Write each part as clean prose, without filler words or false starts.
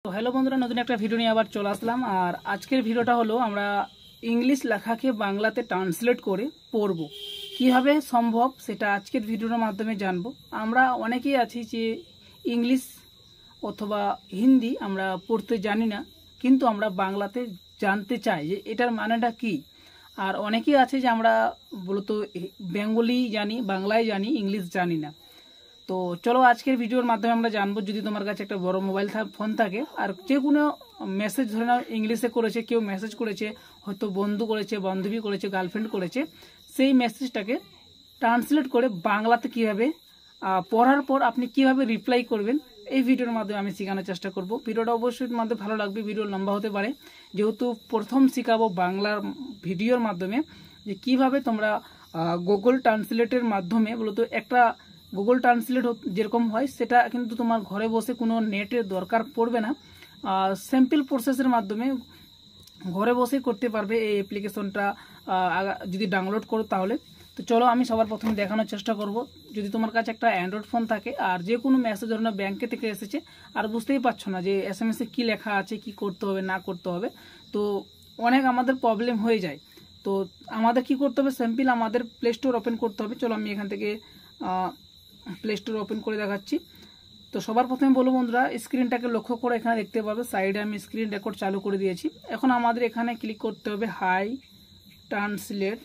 তো হ্যালো বন্ধুরা, নতুন একটা ভিডিও নিয়ে আবার চলে আসলাম। আর আজকের ভিডিওটা হলো আমরা ইংলিশ লেখাকে বাংলাতে ট্রান্সলেট করে পড়ব কিভাবে সম্ভব, সেটা আজকের ভিডিওর মাধ্যমে জানবো। আমরা অনেকেই আছি যে ইংলিশ অথবা হিন্দি আমরা পড়তে জানি না, কিন্তু আমরা বাংলাতে জানতে চাই যে এটার মানেটা কি। আর অনেকেই আছে যে আমরা বলতো বেঙ্গলি জানি, বাংলায় জানি, ইংলিশ জানি না। তো চলো আজকের ভিডিওর মাধ্যমে আমরা জানবো। যদি তোমার কাছে একটা বড় মোবাইল ফোন থাকে আর যে কোনো মেসেজ ধরে নাও ইংলিশে করেছে, কেউ মেসেজ করেছে, হয়তো বন্ধু করেছে, বান্ধবী করেছে, গার্লফ্রেন্ড করেছে, সেই মেসেজটাকে ট্রান্সলেট করে বাংলাতে কিভাবে পড়ার পর আপনি কিভাবে রিপ্লাই করবেন, এই ভিডিওর মাধ্যমে আমি শেখানোর চেষ্টা করব। ভিডিওটা অবশ্যই তোমাদের ভালো লাগবে, ভিডিও লম্বা হতে পারে, যেহেতু প্রথম শেখাবো বাংলার ভিডিওর মাধ্যমে যে কিভাবে তোমরা গুগল ট্রান্সলেটের মাধ্যমে বলতো একটা গুগল ট্রান্সলেট যেরকম হয় সেটা কিন্তু তোমার ঘরে বসে কোনো নেটের দরকার পড়বে না। সিম্পল প্রসেসের মাধ্যমে ঘরে বসে করতে পারবে এই অ্যাপ্লিকেশনটা যদি ডাউনলোড করো তাহলে। তো চলো আমি সবার প্রথমে দেখানোর চেষ্টা করব। যদি তোমার কাছে একটা অ্যান্ড্রয়েড ফোন থাকে আর যে কোনো মেসেজ ধরনের ব্যাংকে থেকে এসেছে আর বুঝতেই পারছো না যে SMS এ কী লেখা আছে, কি করতে হবে না করতে হবে, তো অনেক আমাদের প্রবলেম হয়ে যায়। তো আমাদের কি করতে হবে, সিম্পল আমাদের প্লে স্টোর ওপেন করতে হবে। চলো আমি এখান থেকে প্লে স্টোর ওপেন করে দেখাচ্ছি। তো সবার প্রথমে বলবো বন্ধুরা, স্ক্রিনটাকে লক্ষ্য করে এখানে দেখতে পাবে সাইডে আমি স্ক্রিন রেকর্ড চালু করে দিয়েছি। এখন আমাদের এখানে ক্লিক করতে হবে হাই ট্রান্সলেট,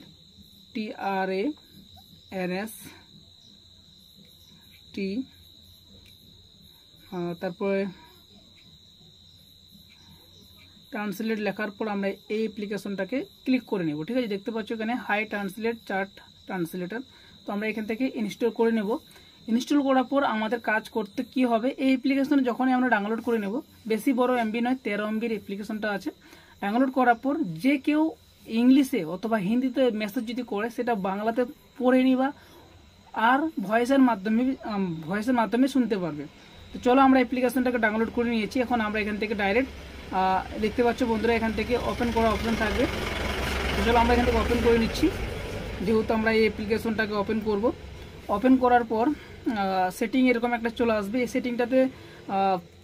TRANST, তারপরে ট্রান্সলেট লেখার পর আমরা এই অ্যাপ্লিকেশনটাকে ক্লিক করে নেব। ঠিক আছে, দেখতে পাচ্ছ এখানে হাই ট্রান্সলেট চার্ট ট্রান্সলেটর। তো আমরা এখান থেকে ইনস্টল করে নেব। ইনস্টল করার পর আমাদের কাজ করতে কি হবে, এই অ্যাপ্লিকেশন যখনই আমরা ডাউনলোড করে নেব, বেশি বড় MB নয়, 13 MB অ্যাপ্লিকেশনটা আছে। ডাউনলোড করার পর যে কেউ ইংলিশে অথবা হিন্দিতে মেসেজ যদি করে সেটা বাংলাতে পড়ে নিবা আর ভয়েসের মাধ্যমে শুনতে পারবে। তো চলো আমরা অ্যাপ্লিকেশনটাকে ডাউনলোড করে নিয়েছি। এখন আমরা এখান থেকে ডাইরেক্ট দেখতে পাচ্ছ বন্ধুরা এখান থেকে ওপেন করা অপশন থাকবে। তো চলো আমরা এখান থেকে ওপেন করে নিচ্ছি, যেহেতু আমরা এই অ্যাপ্লিকেশনটাকে ওপেন করব। ওপেন করার পর সেটিং এরকম একটা চলে আসবে। এই সেটিংটাতে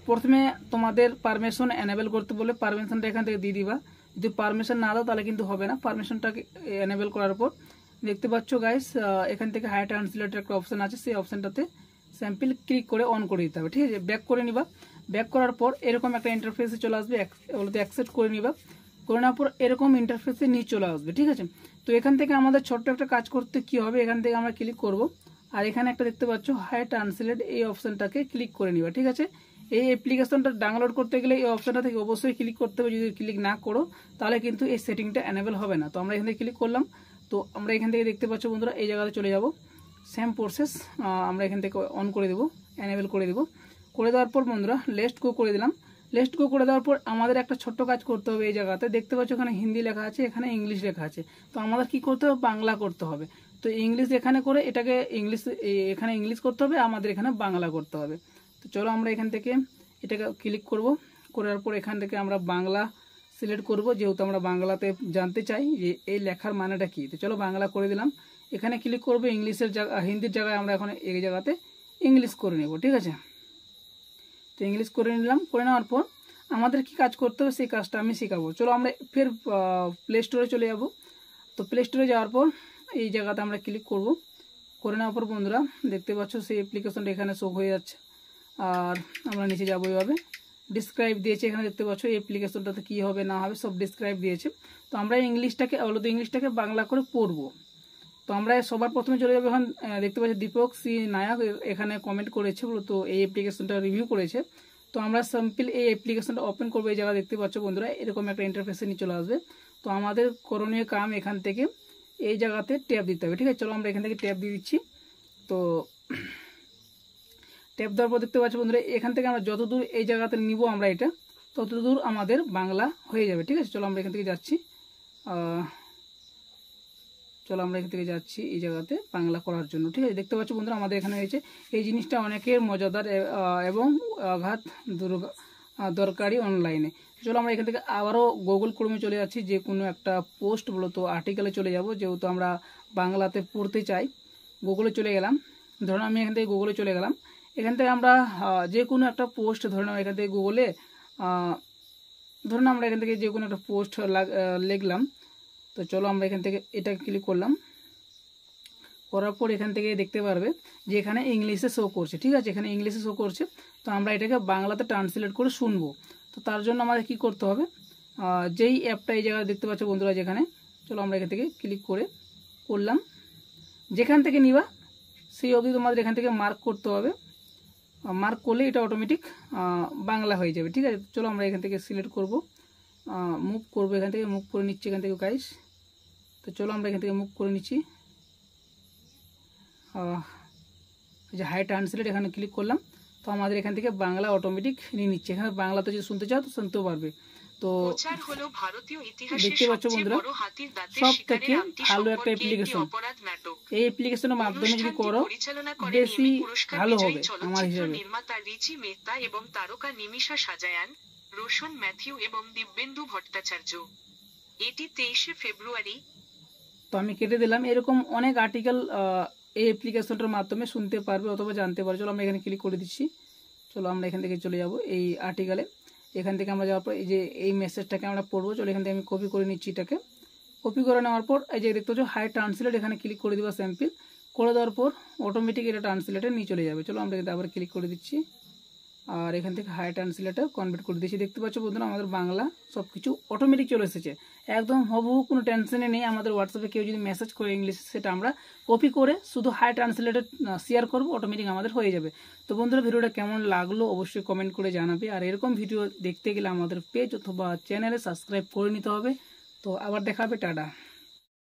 প্রথমে তোমাদের পারমিশন এনেবল করতে বলে পারমিশনটা এখান থেকে দিয়ে দিবা। যদি পারমিশন না দাও তাহলে কিন্তু হবে না। পারমিশনটাকে এনেবল করার পর দেখতে পাচ্ছ গাইস এখান থেকে হাই ট্রান্সলেটের একটা অপশন আছে, সেই অপশনটাতে স্যাম্পল ক্লিক করে অন করে দিতে হবে। ঠিক আছে, ব্যাক করে নিবা। ব্যাক করার পর এরকম একটা ইন্টারফেসে চলে আসবে, বলতে অ্যাকসেপ্ট করে নিবা। করে নেওয়ার পর এরকম ইন্টারফেসে নিয়ে চলে আসবে। ঠিক আছে, তো এখান থেকে আমাদের ছোট্ট একটা কাজ করতে কি হবে, এখান থেকে আমরা ক্লিক করব আর এখানে একটা দেখতে পাচ্ছ হাই ট্রান্সলেট, এই অপশনটাকে ক্লিক করে নিবা। ঠিক আছে, এই অ্যাপ্লিকেশনটা ডাউনলোড করতে গেলে এই অপশনটা থেকে অবশ্যই ক্লিক করতে হবে। যদি ক্লিক না করো তাহলে কিন্তু এই সেটিংটা এনেবল হবে না। তো আমরা এখান থেকে ক্লিক করলাম। তো আমরা এখান থেকে দেখতে পাচ্ছ বন্ধুরা এই জায়গাতে চলে যাব। সেম প্রসেস আমরা এখান থেকে অন করে দেবো, এনেবল করে দেবো। করে দেওয়ার পর বন্ধুরা লেটস গো করে দিলাম। লেটস গো করে দেওয়ার পর আমাদের একটা ছোট্ট কাজ করতে হবে। এই জায়গাতে দেখতে পাচ্ছ এখানে হিন্দি লেখা আছে, এখানে ইংলিশ লেখা আছে। তো আমাদের কি করতে হবে, বাংলা করতে হবে। তো ইংলিশ এখানে করে এটাকে ইংলিশ, এখানে ইংলিশ করতে হবে, আমাদের এখানে বাংলা করতে হবে। তো চলো আমরা এখান থেকে এটাকে ক্লিক করব। করার পর এখান থেকে আমরা বাংলা সিলেক্ট করব, যেহেতু আমরা বাংলাতে জানতে চাই যে এই লেখার মানেটা কি। তো চলো বাংলা করে দিলাম। এখানে ক্লিক করব, ইংলিশের হিন্দির জায়গায় আমরা এখন এই জায়গাতে ইংলিশ করে নেব। ঠিক আছে, তো ইংলিশ করে নিলাম। করে নেওয়ার পর আমাদের কি কাজ করতে হবে সেই কাজটা আমি শেখাবো। চলো আমরা ফের প্লে স্টোরে চলে যাব। তো প্লে স্টোরে যাওয়ার পর এই জায়গাতে আমরা ক্লিক করব। করে নেওয়ার পর বন্ধুরা দেখতে পাচ্ছ সেই অ্যাপ্লিকেশনটা এখানে শো হয়ে যাচ্ছে। আর আমরা নিচে যাবো, এইভাবে ডিসক্রাইব দিয়েছে এখানে দেখতে পাচ্ছ এই অ্যাপ্লিকেশনটাতে কী হবে না হবে সব ডিসক্রাইব দিয়েছে। তো আমরা ইংলিশটাকে বাংলা করে পড়বো। তো আমরা সবার প্রথমে চলে যাবো। এখন দেখতে পাচ্ছি দীপক সি নায়ক এখানে কমেন্ট করেছে, তো এই অ্যাপ্লিকেশনটা রিভিউ করেছে। তো আমরা সিম্পল এই অ্যাপ্লিকেশনটা ওপেন করবো। এই জায়গা দেখতে পাচ্ছ বন্ধুরা এরকম একটা ইন্টারফেসে নিয়ে চলে আসবে। তো আমাদের করণীয় কাম এখান থেকে এই জায়গাতে ট্যাপ দিতে হবে। ঠিক আছে, চলো আমরা এখান থেকে ট্যাপ দিয়ে দিচ্ছি। তো ট্যাপ দেওয়ার পর দেখতে পাচ্ছ বন্ধুরা এখান থেকে আমরা যতদূর এই জায়গাতে নিব আমরা এটা, ততদূর আমাদের বাংলা হয়ে যাবে। ঠিক আছে, চলো আমরা এখান থেকে যাচ্ছি। চলো আমরা এখান থেকে যাচ্ছি এই জায়গাতে বাংলা করার জন্য। ঠিক আছে, দেখতে পাচ্ছ বন্ধুরা আমাদের এখানে হয়েছে। এই জিনিসটা অনেকের মজাদার এবং আঘাত দরকারি অনলাইনে। চলো আমরা এখান থেকে আবারও গুগল ক্রোমে চলে যাচ্ছি, যে কোনো একটা পোস্ট বলতো আর্টিকেলে চলে যাব, যেহেতু আমরা বাংলাতে পড়তে চাই। গুগলে চলে গেলাম, ধরুন আমি এখান থেকে গুগলে চলে গেলাম। এখান থেকে আমরা যে কোনো একটা পোস্ট ধরে নাও, এখান থেকে গুগলে ধরুন আমরা এখান থেকে যে কোনো একটা পোস্ট লিখলাম। তো চলো আমরা এখান থেকে এটা ক্লিক করলাম, করার পর এখান থেকে দেখতে পারবে যে এখানে ইংলিশে শো করছে। ঠিক আছে, এখানে ইংলিশে শো করছে। তো আমরা এটাকে বাংলাতে ট্রান্সলেট করে শুনবো। তো তার জন্য আমাদের কি করতে হবে, যেই অ্যাপটা এই জায়গায় দেখতে পাচ্ছ বন্ধুরা, যেখানে চলো আমরা এখান থেকে ক্লিক করে করলাম, যেখান থেকে নিবা সেই অবধি তোমাদের এখান থেকে মার্ক করতে হবে। মার্ক করলে এটা অটোমেটিক বাংলা হয়ে যাবে। ঠিক আছে, চলো আমরা এখান থেকে সিলেক্ট করব, মুভ করবো, এখান থেকে মুভ করে নিচ্ছি এখান থেকে গাইস। তো চলো আমরা এখান থেকে মুভ করে নিচ্ছি, যে হাই ট্রান্সলেট এখানে ক্লিক করলাম। তো আমাদের এখান থেকে বাংলা অটোমেটিক নিয়ে নিচ্ছে। এখানে বাংলাতে যদি শুনতে চাও তো শুনতেও পারবে। তো দেখতে পাচ্ছ বন্ধুরা, সব থেকে ভালো একটা অ্যাপ্লিকেশন। এই অ্যাপ্লিকেশনের মাধ্যমে যদি করো বেশি ভালো হবে আমার হিসাবে। নির্মাতা রিচি মেহতা এবং তারকা নিমিষা সাজায়ান, রোশন ম্যাথিউ এবং দিব্যেন্দু ভট্টাচার্য। এটি 23 ফেব্রুয়ারি। তো আমি কেটে দিলাম। এরকম অনেক আর্টিকেল এই অ্যাপ্লিকেশনটার মাধ্যমে শুনতে পারবে অথবা জানতে পারবে। চলো আমরা এখানে ক্লিক করে দিচ্ছি। চলো আমরা এখান থেকে চলে যাব এই আর্টিকেলে। এখান থেকে আমরা যাওয়ার পর এই যে এই মেসেজটাকে আমরা পড়বো। চলো এখান থেকে আমি কপি করে নিচ্ছি। এটাকে কপি করে নেওয়ার পর এই যে দেখতে পাচ্ছ হাই ট্রান্সলেট, এখানে ক্লিক করে দেওয়া স্যাম্পল করে দেওয়ার পর অটোমেটিক এটা ট্রান্সলেটে নিয়ে চলে যাবে। চলো আমরা এখানে আবার ক্লিক করে দিচ্ছি, আর এখান থেকে হাই ট্রান্সলেটে কনভার্ট করে দিচ্ছি। দেখতে পাচ্ছ বন্ধুরা, আমাদের বাংলা সব কিছু অটোমেটিক চলে এসেছে, একদম হুবহু, কোনো টেনশনে নেই। আমাদের হোয়াটসঅ্যাপে কেউ যদি মেসেজ করে ইংলিশে, সেটা আমরা কপি করে শুধু হাই ট্রান্সলেটে শেয়ার করবো, অটোমেটিক আমাদের হয়ে যাবে। তো বন্ধুরা, ভিডিওটা কেমন লাগলো অবশ্যই কমেন্ট করে জানাবে। আর এরকম ভিডিও দেখতে গেলে আমাদের পেজ অথবা চ্যানেলে সাবস্ক্রাইব করে নিতে হবে। তো আবার দেখা হবে, টাটা।